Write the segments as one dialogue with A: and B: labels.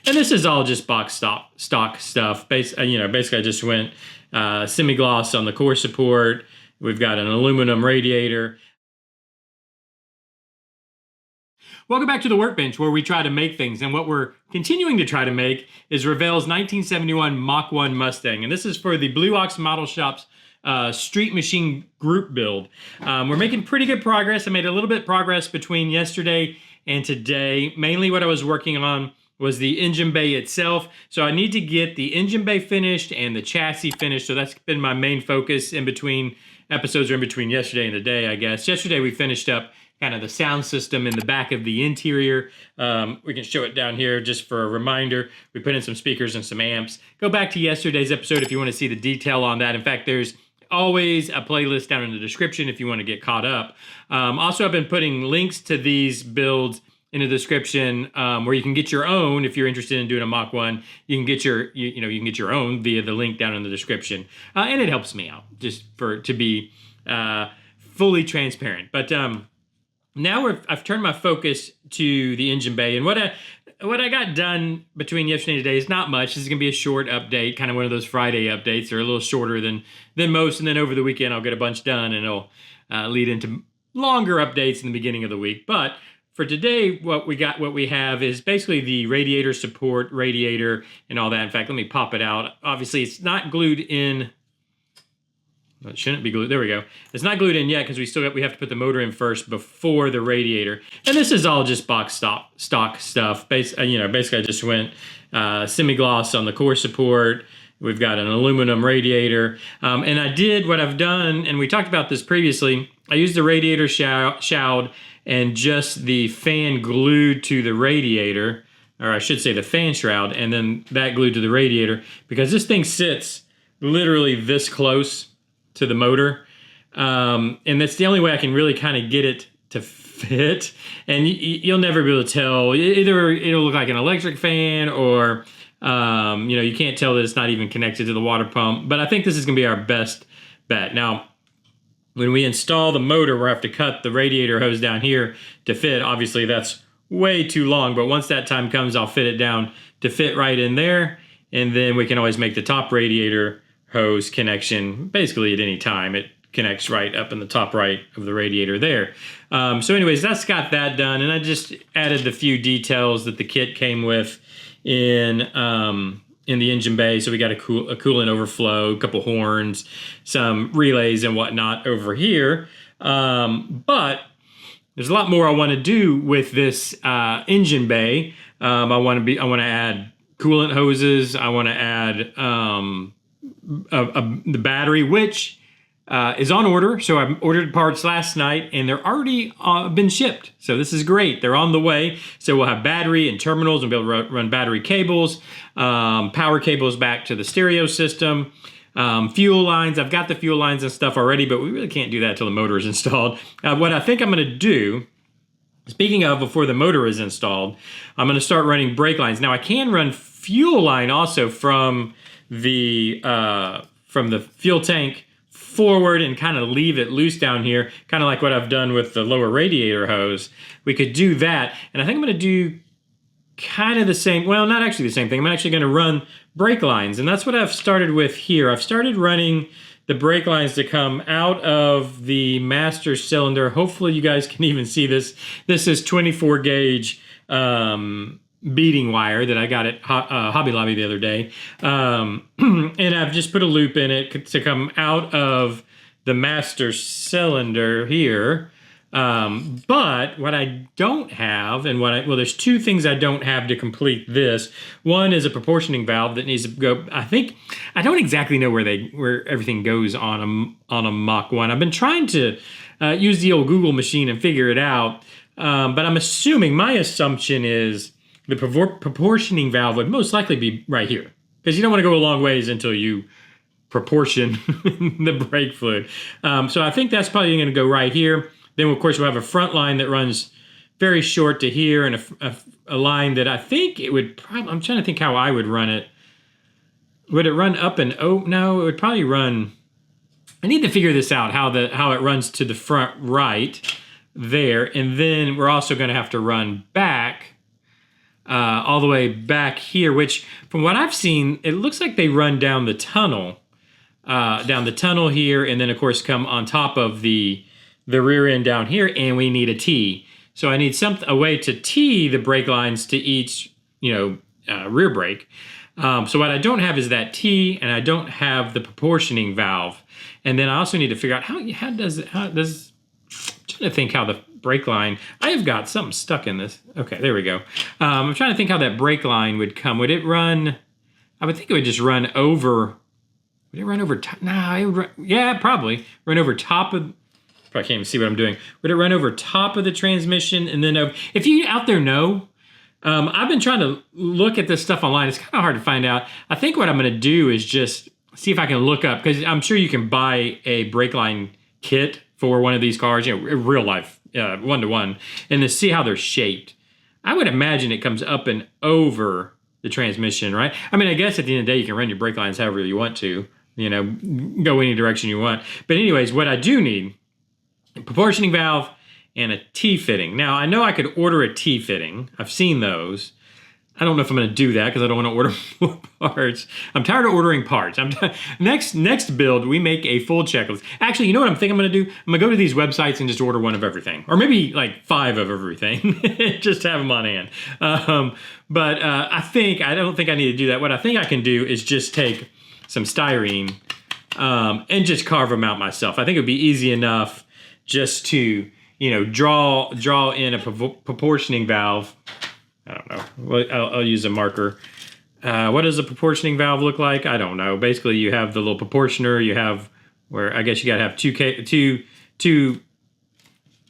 A: And this is all just box stock stuff. Basically, I just went semi-gloss on the core support. We've got an aluminum radiator. Welcome back to the workbench, where we try to make things. And what we're continuing to try to make is Revell's 1971 Mach 1 Mustang. And this is for the Blue Ox Model Shop's Street Machine group build. We're making pretty good progress. I made a little bit of progress between yesterday and today. Mainly what I was working on was the engine bay itself. So I need to get the engine bay finished and the chassis finished. So that's been my main focus in between episodes, or in between yesterday and today, I guess. Yesterday we finished up kind of the sound system in the back of the interior. We can show it down here just for a reminder. We put in some speakers and some amps. Go back to yesterday's episode if you want to see the detail on that. In fact, there's always a playlist down in the description if you want to get caught up. Also, I've been putting links to these builds in the description where you can get your own. If you're interested in doing a Mach 1, you can get your you can get your own via the link down in the description, and it helps me out just to be fully transparent. But now I've turned my focus to the engine bay, and what I got done between yesterday and today is not much. This is gonna be a short update, kind of one of those Friday updates. They're a little shorter than most, and then over the weekend I'll get a bunch done, and it'll lead into longer updates in the beginning of the week. But for today, what we have is basically the radiator support, radiator, and all that. In fact, let me pop it out. Obviously, it's not glued in. Well, it shouldn't be glued. There we go. It's not glued in yet because we have to put the motor in first before the radiator. And this is all just box stock stuff. Basically, I just went semi-gloss on the core support. We've got an aluminum radiator. And I did what I've done, and we talked about this previously. I used the radiator shroud and just the fan glued to the radiator, or I should say the fan shroud, and then that glued to the radiator, because this thing sits literally this close to the motor, and that's the only way I can really kind of get it to fit. And you'll never be able to tell. Either it'll look like an electric fan, or you can't tell that it's not even connected to the water pump. But I think this is gonna be our best bet. Now, when we install the motor, we'll have to cut the radiator hose down here to fit. Obviously, that's way too long, but once that time comes, I'll fit it down to fit right in there, and then we can always make the top radiator hose connection basically at any time. It connects right up in the top right of the radiator there. So anyways, that's got that done, and I just added the few details that the kit came with in the engine bay. So we got a coolant overflow, a couple horns, some relays and whatnot over here. But there's a lot more I want to do with this engine bay. I want to add coolant hoses. I want to add the battery, which is on order. So I ordered parts last night, and they're already been shipped. So this is great. They're on the way. So we'll have battery and terminals, and be able to run battery cables, power cables back to the stereo system, fuel lines. I've got the fuel lines and stuff already, but we really can't do that until the motor is installed. What I think I'm going to do, speaking of before the motor is installed, I'm going to start running brake lines. Now I can run fuel line also from the fuel tank forward and kind of leave it loose down here, kind of like what I've done with the lower radiator hose. We could do that, and I think I'm going to do kind of the same, well, not actually the same thing. I'm actually going to run brake lines, and that's what I've started with here. I've started running the brake lines to come out of the master cylinder. Hopefully you guys can even see this. This is 24 gauge beading wire that I got at Hobby Lobby the other day. And I've just put a loop in it to come out of the master cylinder here. But what I don't have, and there's two things I don't have to complete this. One is a proportioning valve that needs to go. I don't exactly know where everything goes on a Mach 1. I've been trying to use the old Google machine and figure it out. But my assumption is the proportioning valve would most likely be right here, because you don't want to go a long ways until you proportion the brake fluid. So I think that's probably going to go right here. Then, of course, we'll have a front line that runs very short to here, and a line that I think it would probably, I'm trying to think how I would run it. Would it run up and, no, it would probably run, I need to figure this out, how it runs to the front right there. And then we're also going to have to run back all the way back here, which from what I've seen, it looks like they run down the tunnel here, and then of course come on top of the rear end down here, and we need a T. So I need a way to T the brake lines to each, rear brake. So what I don't have is that T, and I don't have the proportioning valve. And then I also need to figure out how does I'm trying to think how the brake line, I have got something stuck in this. Okay, there we go. I'm trying to think how that brake line would come. Would it run, I would think it would just run over, would it run over top? No, it would run, yeah, probably. Run over top of, probably can't even see what I'm doing. Would it run over top of the transmission? And then if you out there know, I've been trying to look at this stuff online. It's kind of hard to find out. I think what I'm going to do is just see if I can look up, because I'm sure you can buy a brake line kit for one of these cars, real life, one-to-one, and to see how they're shaped. I would imagine it comes up and over the transmission, right? I mean, I guess at the end of the day, you can run your brake lines however you want to, go any direction you want. But anyways, what I do need, a proportioning valve and a T-fitting. Now, I know I could order a T-fitting. I've seen those. I don't know if I'm going to do that because I don't want to order more parts. I'm tired of ordering parts. Next build, we make a full checklist. Actually, you know what I'm thinking I'm going to do? I'm going to go to these websites and just order one of everything. Or maybe like 5 of everything. Just have them on hand. But I don't think I need to do that. What I think I can do is just take some styrene and just carve them out myself. I think it would be easy enough just to, draw in a proportioning valve. I don't know. Well, I'll use a marker. What does a proportioning valve look like? I don't know. Basically, you have the little proportioner. You have where I guess you got to have two.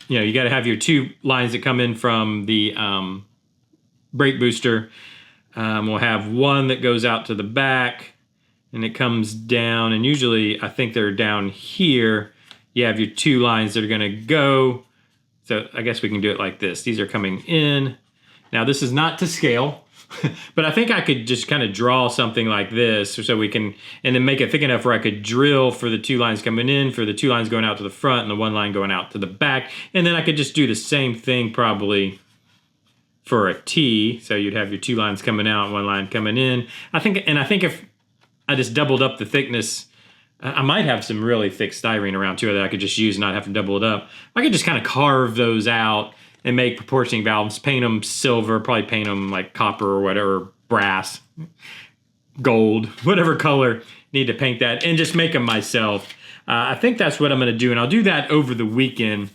A: You got to have your 2 lines that come in from the brake booster. We'll have one that goes out to the back, and it comes down. And usually, I think they're down here. You have your 2 lines that are going to go. So I guess we can do it like this. These are coming in. Now, this is not to scale, but I think I could just kind of draw something like this so we can, and then make it thick enough where I could drill for the 2 lines coming in, for the 2 lines going out to the front, and the 1 line going out to the back. And then I could just do the same thing probably for a T. So you'd have your 2 lines coming out, 1 line coming in. I think if I just doubled up the thickness, I might have some really thick styrene around too that I could just use and not have to double it up. I could just kind of carve those out and make proportioning valves, paint them silver, probably paint them like copper or whatever, brass, gold, whatever color, need to paint that, and just make them myself. I think that's what I'm going to do, and I'll do that over the weekend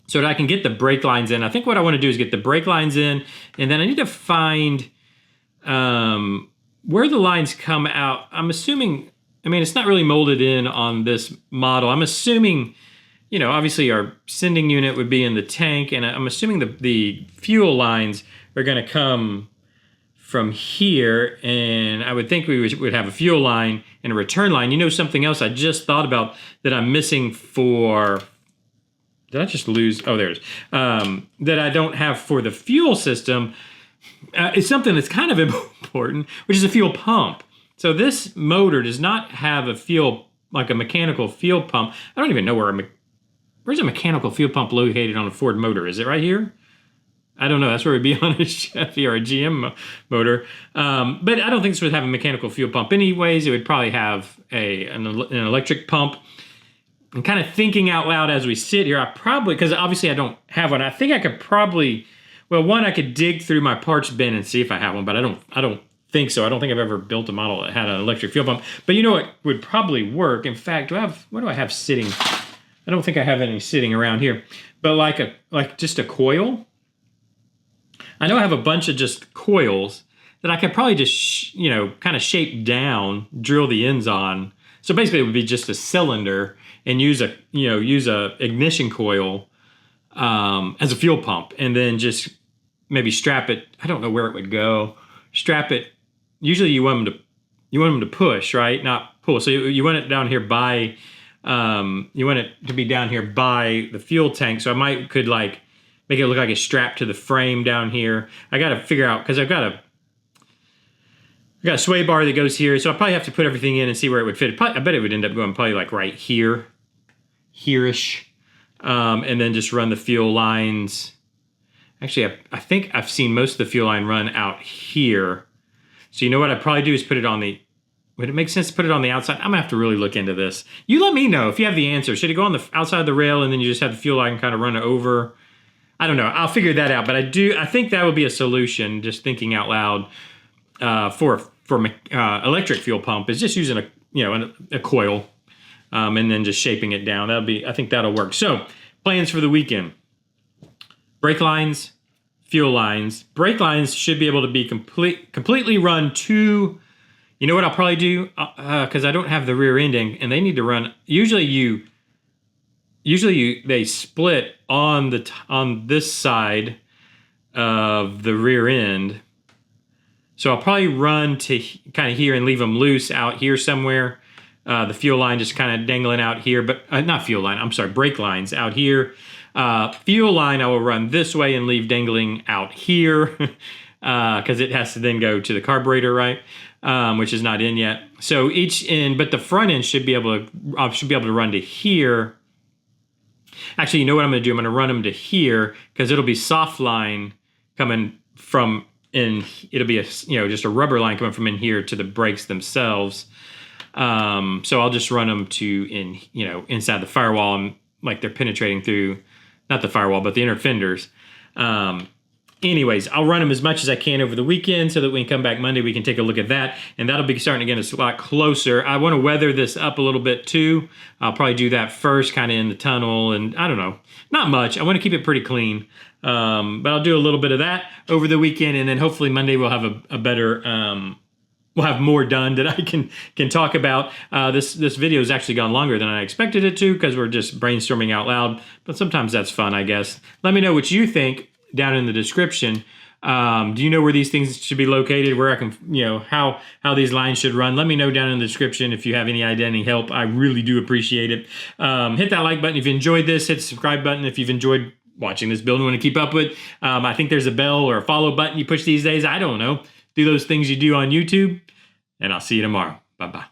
A: so that I can get the brake lines in. I think what I want to do is get the brake lines in, and then I need to find where the lines come out. I'm assuming, it's not really molded in on this model. I'm assuming, obviously our sending unit would be in the tank, and I'm assuming the fuel lines are going to come from here, and I would think we would have a fuel line and a return line. Something else I just thought about that I'm missing for, did I just lose? Oh, there it is. That I don't have for the fuel system is something that's kind of important, which is a fuel pump. So this motor does not have a fuel, like a mechanical fuel pump. I don't even know where's a mechanical fuel pump located on a Ford motor? Is it right here? I don't know. That's where it would be on a Chevy or a GM motor. But I don't think this would have a mechanical fuel pump. Anyways, it would probably have an electric pump. And kind of thinking out loud as we sit here, because obviously I don't have one. I think I could probably, I could dig through my parts bin and see if I have one, but I don't think so. I don't think I've ever built a model that had an electric fuel pump. But what would probably work? In fact, what do I have sitting? I don't think I have any sitting around here. But like just a coil. I know I have a bunch of just coils that I could probably just kind of shape down, drill the ends on. So basically, it would be just a cylinder and use a ignition coil as a fuel pump, and then just maybe strap it. I don't know where it would go. Strap it. Usually, you want them to push, right? Not pull. So you want it down here by. You want it to be down here by the fuel tank. So I could make it look like it's strapped to the frame down here. I got to figure out, because I've got a sway bar that goes here. So I'll probably have to put everything in and see where it would fit. I bet it would end up going probably like right here-ish. And then just run the fuel lines Actually, I think I've seen most of the fuel line run out here. So you know what I'd probably do is put it on the, would it make sense to put it on the outside? I'm gonna have to really look into this. You let me know if you have the answer. Should it go on the outside of the rail and then you just have the fuel line kind of run over? I don't know. I'll figure that out. But I think that would be a solution, just thinking out loud, for electric fuel pump is just using a coil and then just shaping it down. I think that'll work. So plans for the weekend. Brake lines, fuel lines. Brake lines should be able to be completely run to, you know what I'll probably do? Because I don't have the rear ending and they need to run, usually they split on this side of the rear end. So I'll probably run to kind of here and leave them loose out here somewhere. The fuel line just kind of dangling out here, but not fuel line, I'm sorry, brake lines out here. Fuel line I will run this way and leave dangling out here because it has to then go to the carburetor, right? Which is not in yet. So each end, but the front end should be able to run to here. Actually, you know what I'm going to do? I'm going to run them to here because it'll be soft line coming from in. It'll be just a rubber line coming from in here to the brakes themselves. So I'll just run them to inside the firewall and like they're penetrating through, not the firewall, but the inner fenders. Anyways, I'll run them as much as I can over the weekend so that when we come back Monday, we can take a look at that. And that'll be starting to get a lot closer. I want to weather this up a little bit too. I'll probably do that first, kind of in the tunnel. And I don't know, not much. I want to keep it pretty clean. But I'll do a little bit of that over the weekend. And then hopefully Monday we'll have a better, we'll have more done that I can talk about. This video has actually gone longer than I expected it to because we're just brainstorming out loud. But sometimes that's fun, I guess. Let me know what you think down in the description. Do you know where these things should be located, where I can, how these lines should run? Let me know down in the description if you have any idea, any help. I really do appreciate it. Hit that like button if you enjoyed this. Hit the subscribe button if you've enjoyed watching this build and want to keep up with. I think there's a bell or a follow button you push these days. I don't know. Do those things you do on YouTube, and I'll see you tomorrow. Bye-bye.